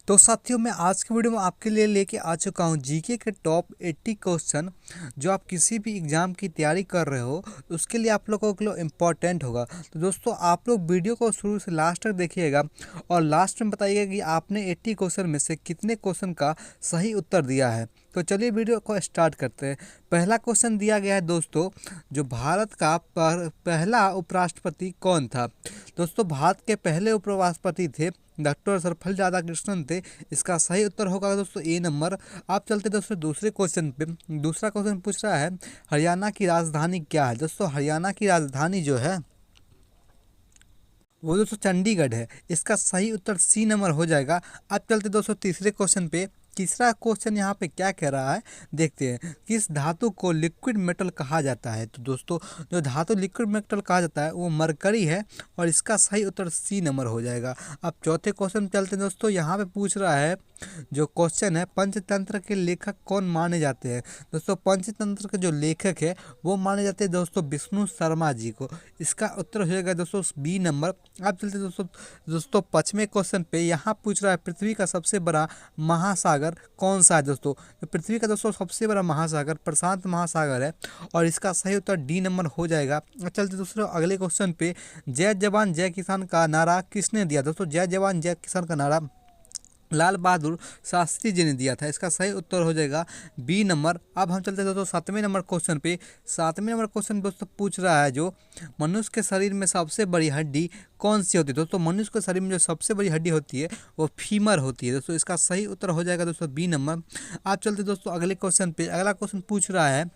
तो साथियों, मैं आज की वीडियो में आपके लिए लेके आ चुका हूँ जीके के टॉप 80 क्वेश्चन जो आप किसी भी एग्ज़ाम की तैयारी कर रहे हो उसके लिए आप लोगों के लिए इम्पोर्टेंट होगा। तो दोस्तों, आप लोग वीडियो को शुरू से लास्ट तक देखिएगा और लास्ट में बताइएगा कि आपने 80 क्वेश्चन में से कितने क्वेश्चन का सही उत्तर दिया है। तो चलिए वीडियो को स्टार्ट करते हैं। पहला क्वेश्चन दिया गया है दोस्तों, जो भारत का पहला उपराष्ट्रपति कौन था। दोस्तों, भारत के पहले उपराष्ट्रपति थे डॉक्टर सर्वपल्ली राधाकृष्णन थे। इसका सही उत्तर होगा दोस्तों ए नंबर। आप चलते दोस्तों दूसरे क्वेश्चन पे। दूसरा क्वेश्चन पूछ रहा है हरियाणा की राजधानी क्या है। दोस्तों, हरियाणा की राजधानी जो है वो दोस्तों चंडीगढ़ है। इसका सही उत्तर सी नंबर हो जाएगा। अब चलते दोस्तों तीसरे क्वेश्चन पे। तीसरा क्वेश्चन यहाँ पे क्या कह रहा है, देखते हैं। किस धातु को लिक्विड मेटल कहा जाता है। तो दोस्तों, जो धातु लिक्विड मेटल कहा जाता है वो मरकरी है और इसका सही उत्तर सी नंबर हो जाएगा। अब चौथे क्वेश्चन पे चलते हैं दोस्तों। यहाँ पे पूछ रहा है, जो क्वेश्चन है, पंचतंत्र के लेखक कौन माने जाते हैं। दोस्तों, पंचतंत्र के जो लेखक है वो माने जाते हैं दोस्तों विष्णु शर्मा जी को। इसका उत्तर हो जाएगा दोस्तों बी नंबर। अब चलते दोस्तों पांचवें क्वेश्चन पे। यहाँ पूछ रहा है पृथ्वी का सबसे बड़ा महासागर कौन सा है। दोस्तों, तो पृथ्वी का दोस्तों सबसे बड़ा महासागर प्रशांत महासागर है और इसका सही उत्तर डी नंबर हो जाएगा। चलते दोस्तों अगले क्वेश्चन पे। जय जवान जय किसान का नारा किसने दिया। दोस्तों, जय जवान जय किसान का नारा लाल बहादुर शास्त्री जी ने दिया था। इसका सही उत्तर हो जाएगा बी नंबर। अब हम चलते हैं दोस्तों सातवें नंबर क्वेश्चन पे। सातवें नंबर क्वेश्चन दोस्तों पूछ रहा है, जो मनुष्य के शरीर में सबसे बड़ी हड्डी कौन सी होती है। दोस्तों, मनुष्य के शरीर में जो सबसे बड़ी हड्डी होती है वो फीमर होती है। दोस्तों, इसका सही उत्तर हो जाएगा दोस्तों बी नंबर। आप चलते दोस्तों अगले क्वेश्चन पे। अगला क्वेश्चन पूछ रहा है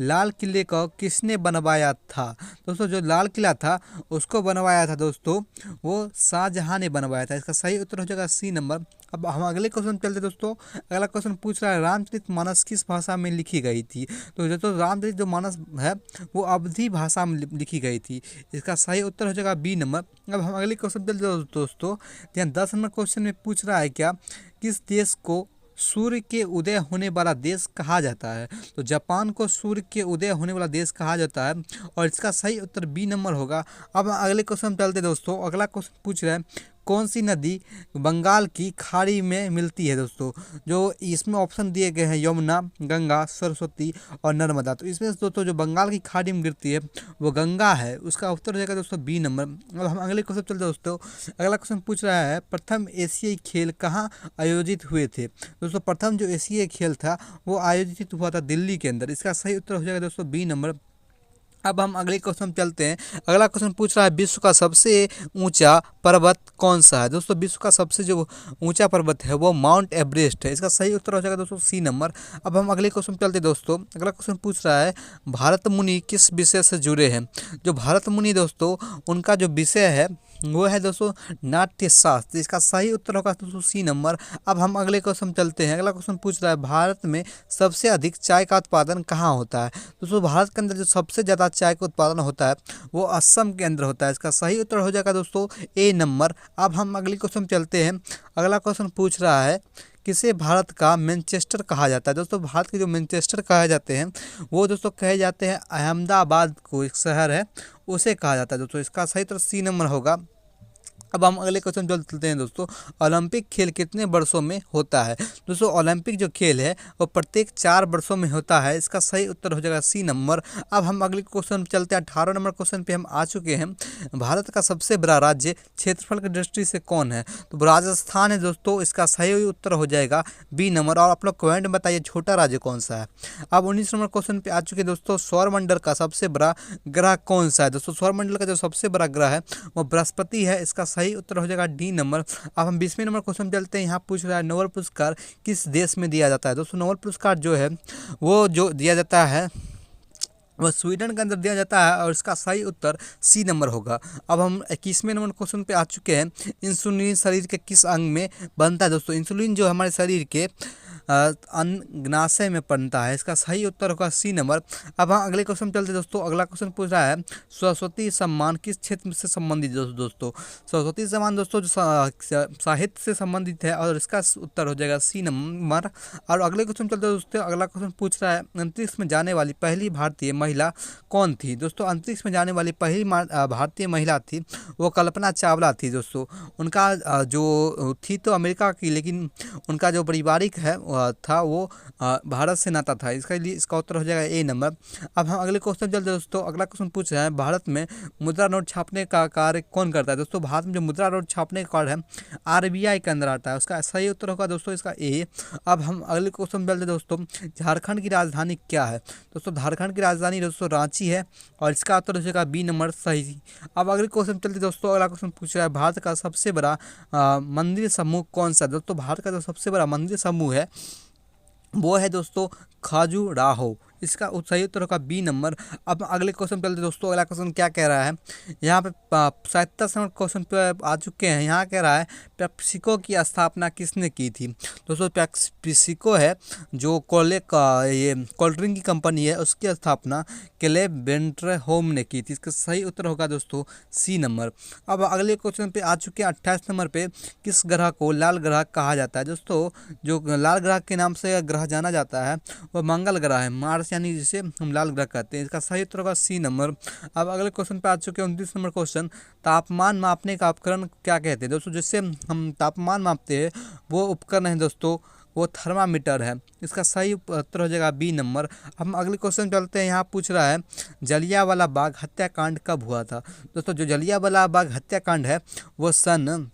लाल किले को किसने बनवाया था। दोस्तों, जो लाल किला था उसको बनवाया था दोस्तों वो शाहजहां ने बनवाया था। इसका सही उत्तर हो जाएगा सी नंबर। अब हम अगले क्वेश्चन चलते दोस्तों। अगला क्वेश्चन पूछ रहा है रामचरितमानस किस भाषा में लिखी गई थी। तो दोस्तों, रामचरित जो मानस है वो अवधी भाषा में लिखी गई थी। इसका सही उत्तर हो जाएगा बी नंबर। अब हम अगले क्वेश्चन चलते दोस्तों। यहाँ 10 नंबर क्वेश्चन में पूछ रहा है क्या, किस देश को सूर्य के उदय होने वाला देश कहा जाता है। तो जापान को सूर्य के उदय होने वाला देश कहा जाता है और इसका सही उत्तर बी नंबर होगा। अब अगले क्वेश्चन चलते दोस्तों। अगला क्वेश्चन पूछ रहा है कौन सी नदी बंगाल की खाड़ी में मिलती है। दोस्तों, जो इसमें ऑप्शन दिए गए हैं यमुना, गंगा, सरस्वती और नर्मदा। तो इसमें दोस्तों जो बंगाल की खाड़ी में गिरती है वो गंगा है। उसका उत्तर हो जाएगा दोस्तों बी नंबर। अब हम अगले क्वेश्चन चलते दोस्तों। अगला क्वेश्चन पूछ रहा है प्रथम एशियाई खेल कहाँ आयोजित हुए थे। दोस्तों, प्रथम जो एशियाई खेल था वो आयोजित हुआ था दिल्ली के अंदर। इसका सही उत्तर हो जाएगा दोस्तों बी नंबर। अब हम अगले क्वेश्चन चलते हैं। अगला क्वेश्चन पूछ रहा है विश्व का सबसे ऊंचा पर्वत कौन सा है। दोस्तों, विश्व का सबसे जो ऊंचा पर्वत है वो माउंट एवरेस्ट है। इसका सही उत्तर हो जाएगा दोस्तों सी नंबर। अब हम अगले क्वेश्चन चलते हैं दोस्तों। अगला क्वेश्चन पूछ रहा है भारत मुनि किस विषय से जुड़े हैं। जो भारत मुनि दोस्तों उनका जो विषय है वो है दोस्तों नाट्य शास्त्र। इसका सही उत्तर होगा दोस्तों सी नंबर। अब हम अगले क्वेश्चन चलते हैं। अगला क्वेश्चन पूछ रहा है भारत में सबसे अधिक चाय का उत्पादन कहाँ होता है। दोस्तों, भारत के अंदर जो सबसे ज़्यादा चाय का उत्पादन होता है वो असम के अंदर होता है। इसका सही उत्तर हो जाएगा दोस्तों ए नंबर। अब हम अगले क्वेश्चन चलते हैं। अगला क्वेश्चन पूछ रहा है किसे भारत का मैनचेस्टर कहा जाता है। दोस्तों, भारत के जो मैनचेस्टर कहे जाते हैं वो दोस्तों कहे जाते हैं अहमदाबाद को, एक शहर है, उसे कहा जाता है। दोस्तों, इसका सही उत्तर सी नंबर होगा। अब हम अगले क्वेश्चन चलते हैं दोस्तों। ओलंपिक खेल कितने वर्षों में होता है। दोस्तों, ओलंपिक जो खेल है वो प्रत्येक 4 वर्षों में होता है। इसका सही उत्तर हो जाएगा सी नंबर। अब हम अगले क्वेश्चन चलते हैं। 18 नंबर क्वेश्चन पे हम आ चुके हैं। भारत का सबसे बड़ा राज्य क्षेत्रफल की दृष्टि से कौन है। तो राजस्थान है दोस्तों। इसका सही उत्तर हो जाएगा बी नंबर। और आप लोग कमेंट में बताइए छोटा राज्य कौन सा है। अब 19 नंबर क्वेश्चन पे आ चुके दोस्तों। सौरमंडल का सबसे बड़ा ग्रह कौन सा है। दोस्तों, सौरमंडल का जो सबसे बड़ा ग्रह है वो बृहस्पति है। इसका सही उत्तर हो जाएगा डी नंबर। अब हम 20वें नंबर क्वेश्चन चलते हैं। यहाँ पूछ रहा है नोबेल पुरस्कार किस देश में दिया जाता है। दोस्तों, नोबेल पुरस्कार जो है वो जो दिया जाता है वह स्वीडन के अंदर दिया जाता है और इसका सही उत्तर सी नंबर होगा। अब हम 21वें नंबर क्वेश्चन पे आ चुके हैं। इंसुलिन शरीर के किस अंग में बनता है। दोस्तों, इंसुलिन जो हमारे शरीर के अग्नाशय में बनता है। इसका सही उत्तर होगा सी नंबर। अब हाँ अगले क्वेश्चन चलते दोस्तों। अगला क्वेश्चन पूछ रहा है सरस्वती सम्मान किस क्षेत्र से संबंधित दोस्तों। सरस्वती सम्मान दोस्तों जो साहित्य से संबंधित है और इसका उत्तर हो जाएगा सी नंबर। और अगले क्वेश्चन चलते दोस्तों। अगला क्वेश्चन पूछ रहा है अंतरिक्ष में जाने वाली पहली भारतीय महिला कौन थी दोस्तों। अंतरिक्ष में जाने वाली पहली भारतीय महिला थी वो कल्पना चावला थी दोस्तों। उनका जो थी तो अमेरिका की, लेकिन उनका जो पारिवारिक है था वो भारत से नाता था। इसके लिए इसका उत्तर हो जाएगा ए नंबर। अब हम अगले क्वेश्चन चलते दोस्तों। अगला क्वेश्चन पूछ रहे हैं भारत में मुद्रा नोट छापने का कार्य कौन करता है दोस्तों। भारत में जो मुद्रा नोट छापने का कार्य है आरबीआई के अंदर आता है। उसका सही उत्तर होगा दोस्तों इसका ए। अब हम अगले क्वेश्चन चलते दोस्तों। झारखंड की राजधानी क्या है दोस्तों। झारखंड की राजधानी दोस्तों रांची है और इसका उत्तर हो जाएगा बी नंबर सही। अब अगले क्वेश्चन चलते दोस्तों। अगला क्वेश्चन पूछ रहा है भारत का सबसे बड़ा मंदिर समूह कौन सा है दोस्तों। भारत का जो सबसे बड़ा मंदिर समूह है वो है दोस्तों खजुराहो। इसका सही उत्तर होगा बी नंबर। अब अगले क्वेश्चन चलते दोस्तों। अगला क्वेश्चन क्या कह रहा है यहाँ पे 77 नंबर क्वेश्चन पे आ चुके हैं। यहाँ कह रहा है पेप्सिको की स्थापना किसने की थी दोस्तों। पेप्सिको है जो ये कोल्ड ड्रिंक की कंपनी है, उसकी स्थापना क्लेब बेंटरहोम ने की थी। इसका सही उत्तर होगा दोस्तों सी नंबर। अब अगले क्वेश्चन पे आ चुके हैं 28 नंबर पे। किस ग्रह को लाल ग्रह कहा जाता है दोस्तों। जो लाल ग्रह के नाम से ग्रह जाना जाता है वह मंगल ग्रह है, मार्स यानी जिसे हम लाल ग्रह कहते हैं। इसका सही उत्तर होगा सी नंबर। अब अगले क्वेश्चन पे आ चुके हैं 29 नंबर क्वेश्चन। तापमान मापने का उपकरण क्या कहते हैं दोस्तों। जिससे हम तापमान मापते हैं वो उपकरण है दोस्तों वो थर्मामीटर है। इसका सही उत्तर हो जाएगा बी नंबर। हम अगले क्वेश्चन चलते हैं। यहाँ पूछ रहा है जलियांवाला बाग हत्याकांड कब हुआ था दोस्तों। जो जलियांवाला बाग हत्याकांड है वो सन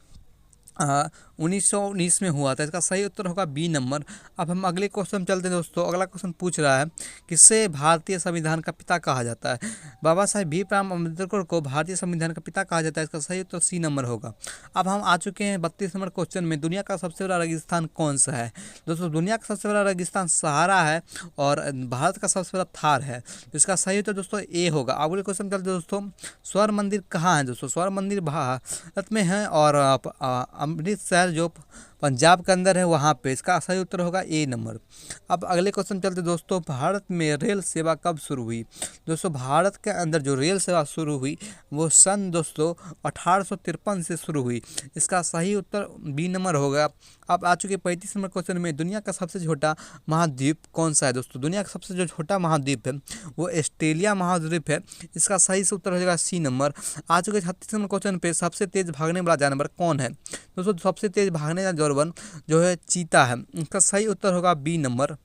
1919 में हुआ था। इसका सही उत्तर होगा बी नंबर। अब हम अगले क्वेश्चन चलते हैं दोस्तों। अगला क्वेश्चन पूछ रहा है किसे भारतीय संविधान का पिता कहा जाता है। बाबा साहेब भीमराव अम्बेडकर को भारतीय संविधान का पिता कहा जाता है। इसका सही उत्तर सी नंबर होगा। अब हम आ चुके हैं 32 नंबर क्वेश्चन में। दुनिया का सबसे बड़ा रेगिस्तान कौन सा है दोस्तों। दुनिया का सबसे बड़ा रेगिस्तान सहारा है और भारत का सबसे बड़ा थार है। तो इसका सही उत्तर दोस्तों ए होगा। अगले क्वेश्चन चलते दोस्तों। स्वर्ण मंदिर कहाँ है दोस्तों। स्वर्ण मंदिर भारत में है और अमृतसर जो पंजाब के अंदर है वहाँ पे। इसका सही उत्तर होगा ए नंबर। अब अगले क्वेश्चन चलते दोस्तों। भारत में रेल सेवा कब शुरू हुई दोस्तों। भारत के अंदर जो रेल सेवा शुरू हुई वो सन दोस्तों 1853 से शुरू हुई। इसका सही उत्तर बी नंबर होगा। अब आ चुके 35 नंबर क्वेश्चन में। दुनिया का सबसे छोटा महाद्वीप कौन सा है दोस्तों। दुनिया का सबसे जो छोटा महाद्वीप है वो ऑस्ट्रेलिया महाद्वीप है। इसका सही से उत्तर हो जाएगा सी नंबर। आ चुके 36 नंबर क्वेश्चन पे। सबसे तेज भागने वाला जानवर कौन है दोस्तों। सबसे तेज भागने वाला जानवर जो है चीता है। इसका सही उत्तर होगा बी नंबर।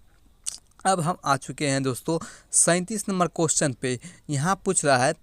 अब हम आ चुके हैं दोस्तों 37 नंबर क्वेश्चन पे। यहाँ पूछ रहा है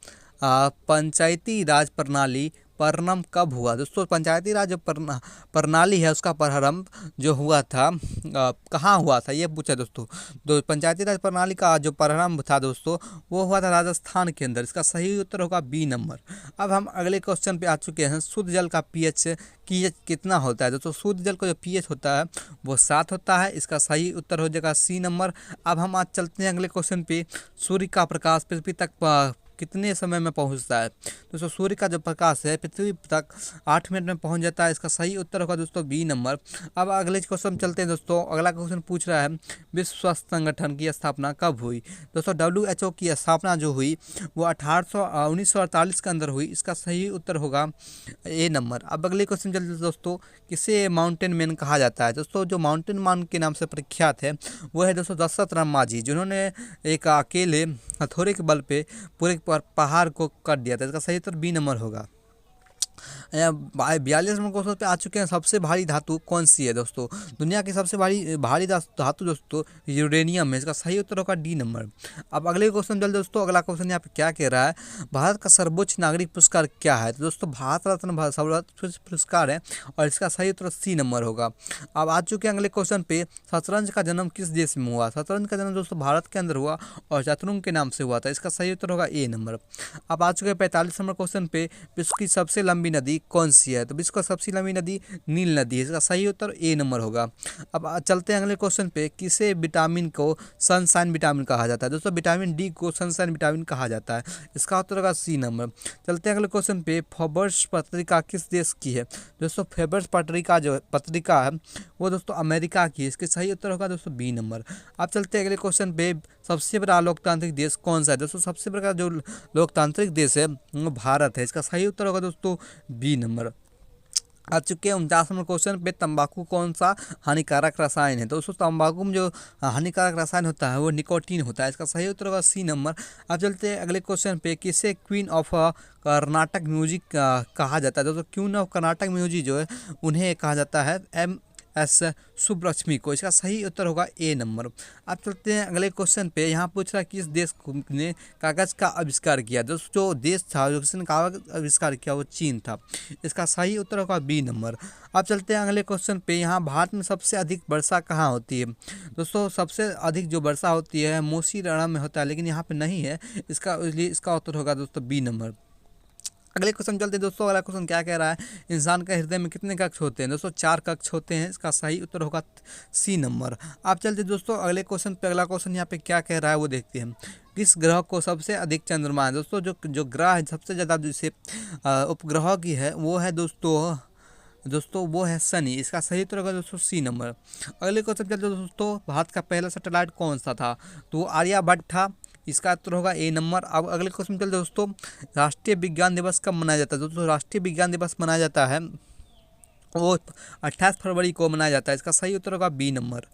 पंचायती राज प्रणाली प्रारंभ कब हुआ दोस्तों। पंचायती राज जो प्रणाली है उसका प्रारंभ जो हुआ था कहाँ हुआ था ये पूछा दोस्तों। पंचायती राज प्रणाली का जो प्रारंभ था दोस्तों वो हुआ था राजस्थान के अंदर। इसका सही उत्तर होगा बी नंबर। अब हम अगले क्वेश्चन पे आ चुके हैं। शुद्ध जल का पीएच कितना होता है दोस्तों। शुद्ध जल का जो पीएच होता है वो 7 होता है। इसका सही उत्तर हो जाएगा सी नंबर। अब हम आज चलते हैं अगले क्वेश्चन पे। सूर्य का प्रकाश पृथ्वी तक कितने समय में पहुंचता है दोस्तों। सूर्य का जो प्रकाश है पृथ्वी तक 8 मिनट में पहुंच जाता है। इसका सही उत्तर होगा दोस्तों बी नंबर। अब अगले क्वेश्चन चलते हैं दोस्तों। अगला क्वेश्चन पूछ रहा है विश्व स्वास्थ्य संगठन की स्थापना कब हुई दोस्तों। WHO की स्थापना जो हुई वो 1948 के अंदर हुई। इसका सही उत्तर होगा ए नंबर। अब अगले क्वेश्चन चलते हैं दोस्तों। किसे माउंटेन मैन कहा जाता है दोस्तों। जो माउंटेन मैन के नाम से प्रख्यात है वो है दोस्तों दशरथ रामाजी, जिन्होंने एक अकेले हथौड़े के बल पे पूरे पहाड़ को काट दिया था। इसका सही उत्तर बी नंबर होगा। 42 नंबर क्वेश्चन पे आ चुके हैं। सबसे भारी धातु कौन सी है दोस्तों। दुनिया की सबसे भारी धातु दोस्तों यूरेनियम है। इसका सही उत्तर होगा डी नंबर। अब अगले क्वेश्चन चल दोस्तों। अगला क्वेश्चन यहाँ पे क्या कह रहा है भारत का सर्वोच्च नागरिक पुरस्कार क्या है तो दोस्तों भारत रत्न सर्वोच्च पुरस्कार है और इसका सही उत्तर सी नंबर होगा। अब आ चुके हैं अगले क्वेश्चन पे। शतरंज का जन्म किस देश में हुआ। शतरंज का जन्म दोस्तों भारत के अंदर हुआ और शतरंज के नाम से हुआ था। इसका सही उत्तर होगा ए नंबर। अब आ चुके हैं 45 नंबर क्वेश्चन पे। विश्व की सबसे लंबी लंबी नदी कौन सी है? तो विश्व का सबसे लंबी नदी नील नदी है। इसका सही उत्तर ए नंबर होगा। अब चलते हैं अगले क्वेश्चन पे, किसे विटामिन को सनशाइन विटामिन कहा जाता है? दोस्तों विटामिन डी को सनशाइन विटामिन कहा जाता है। इसका उत्तर होगा सी नंबर। चलते हैं अगले क्वेश्चन पे, फोर्ब्स पत्रिका किस देश की है? दोस्तों फोर्ब्स पत्रिका जो पत्रिका है वो दोस्तों अमेरिका की है। इसके सही उत्तर होगा दोस्तों बी नंबर। अब चलते हैं अगले क्वेश्चन पे, सबसे बड़ा लोकतांत्रिक देश कौन सा है? दोस्तों सबसे बड़ा जो लोकतांत्रिक देश है वो भारत है। इसका सही उत्तर होगा दोस्तों बी नंबर। आ चुके हैं 49 नंबर क्वेश्चन पे, तंबाकू कौन सा हानिकारक रसायन है? दोस्तों तंबाकू में जो हानिकारक रसायन होता है वो निकोटीन होता है। इसका सही उत्तर होगा सी नंबर। अब चलते हैं अगले क्वेश्चन पे, किसे क्वीन ऑफ कर्नाटक म्यूजिक कहा जाता है? दोस्तों क्वीन ऑफ कर्नाटक म्यूजिक जो है उन्हें कहा जाता है एम.एस. सुब्बलक्ष्मी को। इसका सही उत्तर होगा ए नंबर। अब चलते हैं अगले क्वेश्चन पे, यहाँ पूछ रहा है किस देश ने कागज़ का आविष्कार किया? दोस्तों जो देश था जो किसने कागज़ आविष्कार किया वो चीन था। इसका सही उत्तर होगा बी नंबर। अब चलते हैं अगले क्वेश्चन पे, यहाँ भारत में सबसे अधिक वर्षा कहाँ होती है? दोस्तों सबसे अधिक जो वर्षा होती है मौसीराम में होता है, लेकिन यहाँ पे नहीं है। इसलिए इसका उत्तर होगा दोस्तों बी नंबर। अगले क्वेश्चन चलते हैं दोस्तों। अगला क्वेश्चन क्या कह रहा है, इंसान के हृदय में कितने कक्ष होते हैं? दोस्तों 4 कक्ष होते हैं। इसका सही उत्तर होगा सी नंबर। आप चलते दोस्तों अगले क्वेश्चन पे। अगला क्वेश्चन यहाँ पे क्या कह रहा है वो देखते हैं। किस ग्रह को सबसे अधिक चंद्रमा है? दोस्तों जो ग्रह है सबसे ज़्यादा जिसे उपग्रह की है वो है दोस्तों वो है शनि। इसका सही उत्तर होगा दोस्तों सी नंबर। अगले क्वेश्चन चलते दोस्तों, भारत का पहला सैटेलाइट कौन सा था? तो वो आर्यभट्ट था। इसका उत्तर होगा ए नंबर। अब अगले क्वेश्चन चलते दोस्तों, राष्ट्रीय विज्ञान दिवस कब मनाया जाता है? दोस्तों राष्ट्रीय विज्ञान दिवस मनाया जाता है वो 28 फरवरी को मनाया जाता है। इसका सही उत्तर होगा बी नंबर।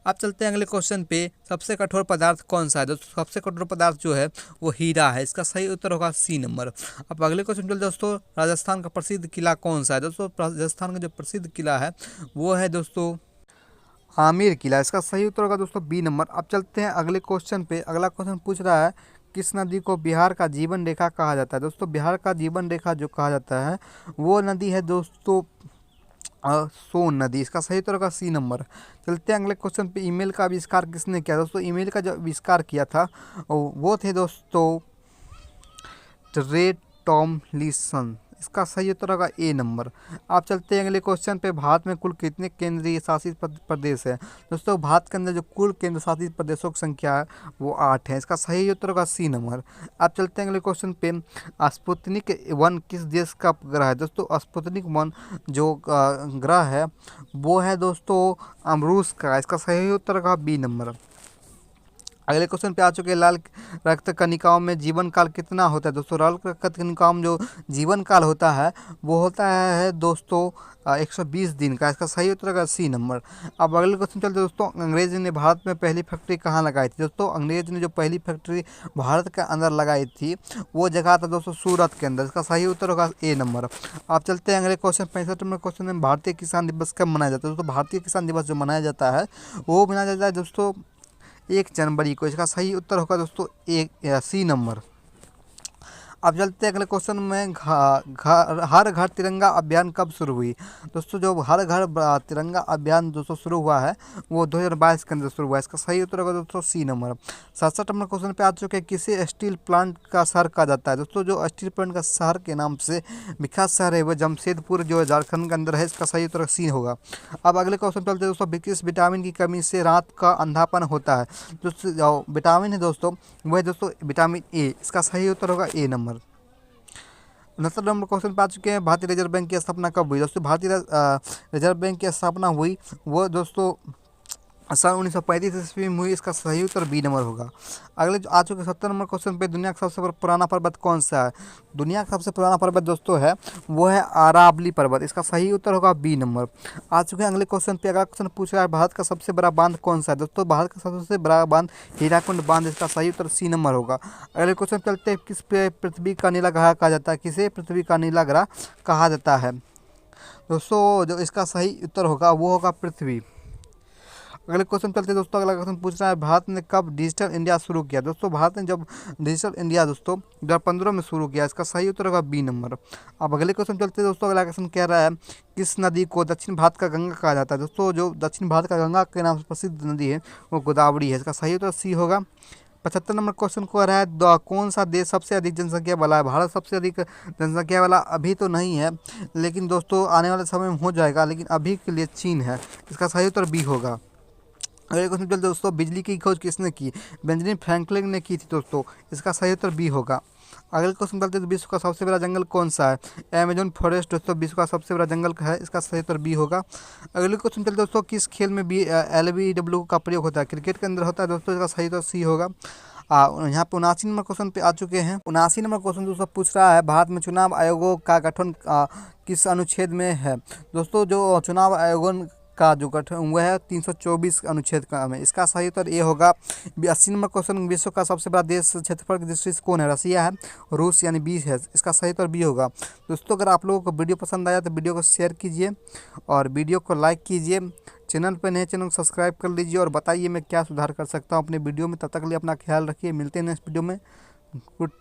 अब चलते हैं अगले क्वेश्चन पे, सबसे कठोर पदार्थ कौन सा है? दोस्तों सबसे कठोर पदार्थ जो है वो हीरा है। इसका सही उत्तर होगा सी नंबर। अब अगले क्वेश्चन चलते दोस्तों, राजस्थान का प्रसिद्ध किला कौन सा है? दोस्तों राजस्थान का जो प्रसिद्ध किला है वो है दोस्तों आमेर किला। इसका सही उत्तर होगा दोस्तों बी नंबर। अब चलते हैं अगले क्वेश्चन पे। अगला क्वेश्चन पूछ रहा है, किस नदी को बिहार का जीवन रेखा कहा जाता है? दोस्तों बिहार का जीवन रेखा जो कहा जाता है वो नदी है दोस्तों सोन नदी। इसका सही उत्तर होगा सी नंबर। चलते हैं अगले क्वेश्चन पे, ईमेल का आविष्कार किसने किया? दोस्तों ईमेल का जो आविष्कार किया था वो थे दोस्तों रे टॉमलिंसन। इसका सही उत्तर होगा ए नंबर। आप चलते हैं अगले क्वेश्चन पे, भारत में कुल कितने केंद्रीय शासित प्रदेश है? दोस्तों भारत के अंदर जो कुल केंद्र शासित प्रदेशों की संख्या है वो 8 है। इसका सही उत्तर होगा सी नंबर। आप चलते हैं अगले क्वेश्चन पे, स्पुतनिक 1 किस देश का ग्रह है? दोस्तों स्पुतनिक 1 जो ग्रह है वो है दोस्तों रूस का। इसका सही उत्तर होगा बी नंबर। अगले क्वेश्चन पे आ चुके हैं, लाल रक्त कणिकाओं में जीवन काल कितना होता है? दोस्तों लाल रक्त कणिकाओं में जो जीवन काल होता है वो होता है दोस्तों 120 दिन का। इसका सही उत्तर होगा सी नंबर। अब अगले क्वेश्चन चलते दोस्तों, अंग्रेज ने भारत में पहली फैक्ट्री कहाँ लगाई थी? दोस्तों अंग्रेज ने जो पहली फैक्ट्री भारत के अंदर लगाई थी वो जगह था दोस्तों सूरत के अंदर। इसका सही उत्तर होगा ए नंबर। आप चलते हैं अगले क्वेश्चन 65 नंबर क्वेश्चन में, भारतीय किसान दिवस कब मनाया जाता है? दोस्तों भारतीय किसान दिवस जो मनाया जाता है वो मनाया जाता है दोस्तों 1 जनवरी को। इसका सही उत्तर होगा दोस्तों सी नंबर। अब चलते हैं अगले क्वेश्चन में, हर घर तिरंगा अभियान कब शुरू हुई? दोस्तों जो हर घर तिरंगा अभियान दोस्तों शुरू हुआ है वो 2022 के अंदर शुरू हुआ है। इसका सही उत्तर होगा दोस्तों सी नंबर। 67 नंबर क्वेश्चन पे आ चुके हैं, किसे स्टील प्लांट का शहर कहा जाता है? दोस्तों जो स्टील प्लांट का शहर के नाम से विख्यात शहर है वो जमशेदपुर जो है झारखंड के अंदर है। इसका सही उत्तर सी होगा। अब अगले क्वेश्चन चलते हैं दोस्तों, किस विटामिन की कमी से रात का अंधापन होता है? दोस्तों जो विटामिन है दोस्तों वह है दोस्तों विटामिन ए। इसका सही उत्तर होगा ए नंबर। 69 नंबर क्वेश्चन पे आ चुके हैं, भारतीय रिजर्व बैंक की स्थापना कब हुई? दोस्तों भारतीय रिजर्व बैंक की स्थापना हुई वो दोस्तों सन 1935 ईस्वी में हुई। इसका सही उत्तर बी नंबर होगा। अगले जो आ चुके 70 नंबर क्वेश्चन पे, दुनिया का सबसे पुराना पर्वत कौन सा है? दुनिया का सबसे पुराना पर्वत दोस्तों है वो है अरावली पर्वत। इसका सही उत्तर होगा बी नंबर। आ चुके हैं अगले क्वेश्चन पे। अगला क्वेश्चन पूछ रहा है, भारत का सबसे बड़ा बांध कौन सा है? दोस्तों भारत का सबसे बड़ा बांध हीराकुंड बांध। इसका सही उत्तर सी नंबर होगा। अगले क्वेश्चन चलते हैं, किस पृथ्वी का नीला ग्रह कहा जाता है? किसे पृथ्वी का नीला ग्रह कहा जाता है? दोस्तों जो इसका सही उत्तर होगा वो होगा पृथ्वी। अगले क्वेश्चन चलते हैं दोस्तों। अगला क्वेश्चन पूछ रहा है, भारत ने कब डिजिटल इंडिया शुरू किया? दोस्तों भारत ने जब डिजिटल इंडिया दोस्तों 2015 में शुरू किया। इसका सही उत्तर होगा बी नंबर। अब अगले क्वेश्चन चलते हैं दोस्तों। अगला क्वेश्चन कह रहा है, किस नदी को दक्षिण भारत का गंगा कहा जाता है? दोस्तों जो दक्षिण भारत का गंगा के नाम से प्रसिद्ध नदी है वो गोदावरी है। इसका सही उत्तर सी होगा। 75 नंबर क्वेश्चन को रहा है कौन सा देश सबसे अधिक जनसंख्या वाला है। भारत सबसे अधिक जनसंख्या वाला अभी तो नहीं है, लेकिन दोस्तों आने वाले समय में हो जाएगा, लेकिन अभी के लिए चीन है। इसका सही उत्तर बी होगा। अगले क्वेश्चन चलते दोस्तों, बिजली की खोज किसने की। बेंजामिन फ्रैंकलिन ने की थी दोस्तों। इसका सही उत्तर बी होगा। अगले क्वेश्चन चलते हैं, विश्व का सबसे बड़ा जंगल कौन सा है। अमेजोन फॉरेस्ट दोस्तों विश्व का सबसे बड़ा जंगल है। इसका सही उत्तर बी होगा। अगले क्वेश्चन चलते दोस्तों, किस खेल में बी LBW का प्रयोग होता है। क्रिकेट के अंदर होता है दोस्तों। इसका सही उत्तर सी होगा। यहाँ पे 79 नंबर क्वेश्चन पे आ चुके हैं। 79 नंबर क्वेश्चन दोस्तों पूछ रहा है, भारत में चुनाव आयोगों का गठन किस अनुच्छेद में है। दोस्तों जो चुनाव आयोगों का जो गठन हुआ है 324 अनुच्छेद का में। इसका सही उत्तर ये होगा। 80 नंबर क्वेश्चन, विश्व का सबसे बड़ा देश क्षेत्रफल की दृष्टि से कौन है। रसिया है, रूस यानी 20 है। इसका सही उत्तर बी होगा। दोस्तों अगर आप लोगों को वीडियो पसंद आया तो वीडियो को शेयर कीजिए और वीडियो को लाइक कीजिए। चैनल पर नए चैनल को सब्सक्राइब कर लीजिए और बताइए मैं क्या सुधार कर सकता हूँ अपने वीडियो में। तब तक के लिए अपना ख्याल रखिए। मिलते हैं नेक्स्ट वीडियो में। गुड।